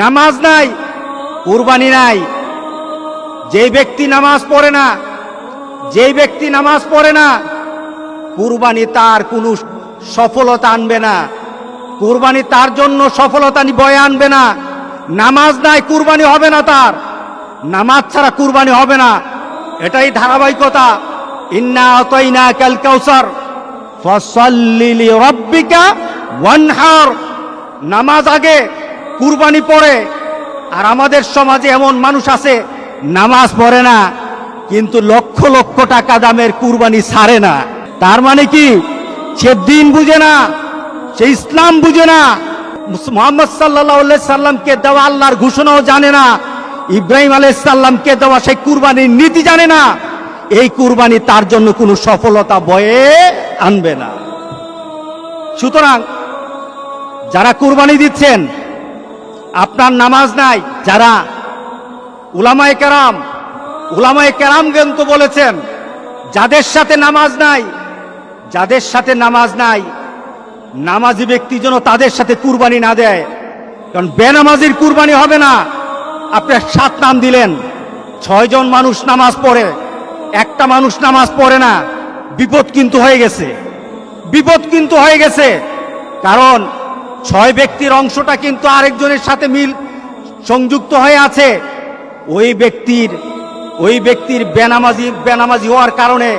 নামাজ নাই, কুরবানি নাই। যেই ব্যক্তি নামাজ পড়ে না, যেই ব্যক্তি নামাজ পড়ে না, কুরবানি তার কোনো সফলতা আনবে না, কুরবানি তার জন্য সফলতা বয়ে আনবে না। নামাজ নাই, কুরবানি হবে না তার, নামাজ ছাড়া কুরবানি হবে না। এটাই ধারাবাহিকতা। ইন্না আতাইনাকাল কাউসার ফাসাল্লি লিরাব্বিকা ওয়ানহার। নামাজ আগে, কুরবানি পড়ে। আর আমাদের সমাজে এমন মানুষ আছে নামাজ পড়ে না, কিন্তু লক্ষ লক্ষ টাকা দামের কুরবানি ছাড়ে না। তার মানে কি? সে দিন বুঝে না, সে ইসলাম বুঝে না, মুহাম্মদ সাল্লাল্লাহু আলাইহি সাল্লামকে দেওয়া আল্লাহর ঘোষণাও জানে না, ইব্রাহিম আলাইহিস সালামকে দেওয়া সেই কুরবানির নীতি জানে না। এই কুরবানি তার জন্য কোনো সফলতা বয়ে আনবে না। সুতরাং যারা কুরবানি দিচ্ছেন, আপনার নামাজ নাই, যারা উলামায়ে কেরাম কিন্তু বলেছেন যাদের সাথে নামাজ নাই, যাদের সাথে নামাজ নাই, নামাজি ব্যক্তি যেন তাদের সাথে কুরবানি না দেয়। কারণ বেনামাজির কুরবানি হবে না। আপনি 7 নাম দিলেন, 6 জন মানুষ নামাজ পড়ে, একটা মানুষ নামাজ পড়ে না, বিপদ কিন্তু হয়ে গেছে, বিপদ কিন্তু হয়ে গেছে। কারণ 6 ব্যক্তির অংশটা কিন্তু আরেকজনের সাথে মিল সংযুক্ত হয়ে আছে। ওই ব্যক্তির বেনামাজি হওয়ার কারণে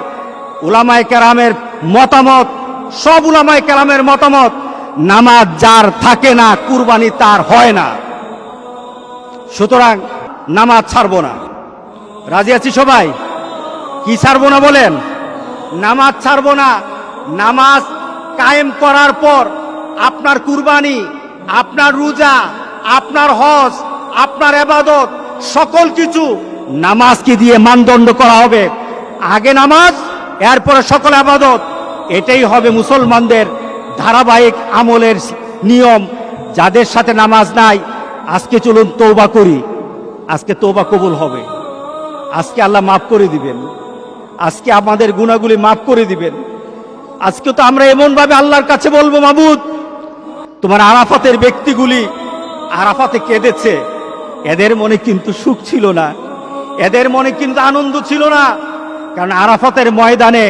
উলামায়ে কেরামের মতামত, সব উলামায়ে কেরামের মতামত, নামাজ যার থাকে না কুরবানি তার হয় না। সুতরাং নামাজ ছাড়বো না। রাজি আছি সবাই? কি ছাড়বো না বলেন? নামাজ ছাড়বো না। নামাজ কায়েম করার পর আপনার কুরবানি, আপনার রোজা, আপনার হজ, আপনার ইবাদত, সকল কিছু নামাজকে দিয়ে মানদণ্ড করা হবে। আগে নামাজ, এরপরে সকল ইবাদত। এটাই হবে মুসলমানদের ধারাবাহিক আমলের নিয়ম। যাদের সাথে নামাজ নাই, আজকে চলুন তওবা করি। আজকে তওবা কবুল হবে, আজকে আল্লাহ মাফ করে দিবেন, আজকে আমাদের গুনাহগুলি মাফ করে দিবেন। আজকে তো আমরা এমন ভাবে আল্লাহর কাছে বলবো, মাবুদ তোমার আরাফাতের ব্যক্তিগুলি আরাফাতে কেঁদেছে, এদের মনে কিন্তু সুখ ছিল না, এদের মনে কিন্তু আনন্দ ছিল না। কারণ আরাফাতের ময়দানে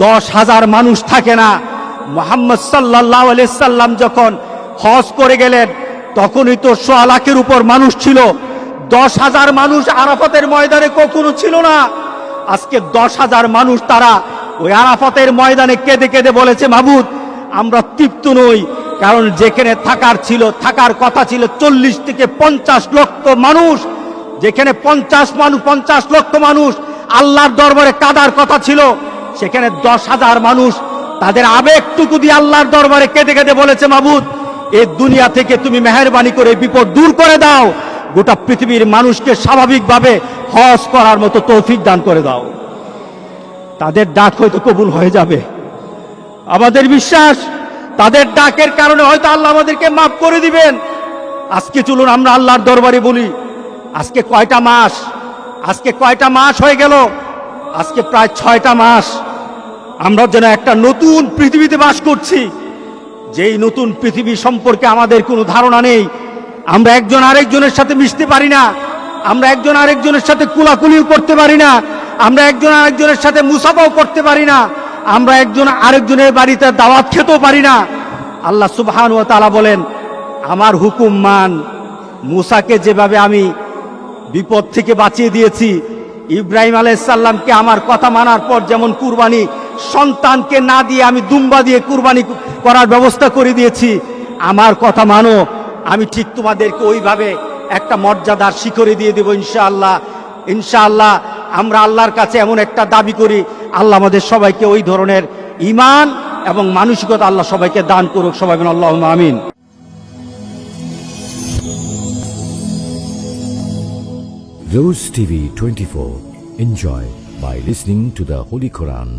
10,000 মানুষ থাকে না। মুহাম্মদ সাল্লাল্লাহু আলাইহি সাল্লাম যখন হজ করে গেলেন, তখনই তো 100 লাখের উপর মানুষ ছিল। 10,000 মানুষ আরাফাতের ময়দানে কখনো ছিল না। আজকে 10,000 মানুষ তারা ওই আরাফাতের ময়দানে কেঁদে কেঁদে বলেছে, মাবুদ আমরা তৃপ্ত নই। কারণ যেখানে থাকার কথা ছিল 40 থেকে 50 লক্ষ মানুষ, যেখানে 50 লক্ষ মানুষ আল্লাহর দরবারে কাঁদার কথা ছিল, সেখানে 10,000 মানুষ তাদের আবেগটুকু দিয়ে আল্লাহর দরবারে কেঁদে কেঁদে বলেছে, মাবুদ এই দুনিয়া থেকে তুমি মেহেরবানি করে বিপদ দূর করে দাও, গোটা পৃথিবীর মানুষকে স্বাভাবিকভাবে হজ করার মতো তৌফিক দান করে দাও। তাদের ডাক হয়তো কবুল হয়ে যাবে। আমাদের বিশ্বাস তাদের ডাকের কারণে হয়তো আল্লাহ আমাদেরকে মাফ করে দিবেন। আজকে চলুন আমরা আল্লাহর দরবারে বলি, আজকে কয়টা মাস হয়ে গেল? আজকে প্রায় 6টা মাস আমরা যেন একটা নতুন পৃথিবীতে বাস করছি। যেই নতুন পৃথিবী সম্পর্কে আমাদের কোনো ধারণা নেই। আমরা একজন আরেকজনের সাথে মিশতে পারি না, আমরা একজন আরেকজনের সাথে কুলাকুলিও করতে পারি না, আমরা একজন আরেকজনের সাথে মুসাফাও করতে পারি না, আমরা একজন আরেকজনের বাড়িতে দাওয়াত খেতেও পারি না। আল্লাহ সুবহানাহু ওয়া তাআলা বলেন, আমার হুকুম মান। মুসাকে যেভাবে আমি বিপদ থেকে বাঁচিয়ে দিয়েছি, ইব্রাহিম আলাইহিস সালামকে আমার কথা মানার পর যেমন কুরবানি সন্তানকে না দিয়ে আমি দুম্বা দিয়ে কুরবানি করার ব্যবস্থা করে দিয়েছি, আমার কথা মানো, আমি ঠিক তোমাদেরকে ওইভাবে একটা মর্যাদার শিখরে দিয়ে দেব ইনশাআল্লাহ। ইনশাআল্লাহ আমরা আল্লাহর কাছে এমন একটা দাবি করি, আল্লাহ আমাদের সবাইকে ওই ধরনের ঈমান এবং মানসিকতা আল্লাহ সবাইকে দান করুক। সবাই বলেন আল্লাহুম্মা আমিন। Rose TV 24. Enjoy by listening to the Holy Quran.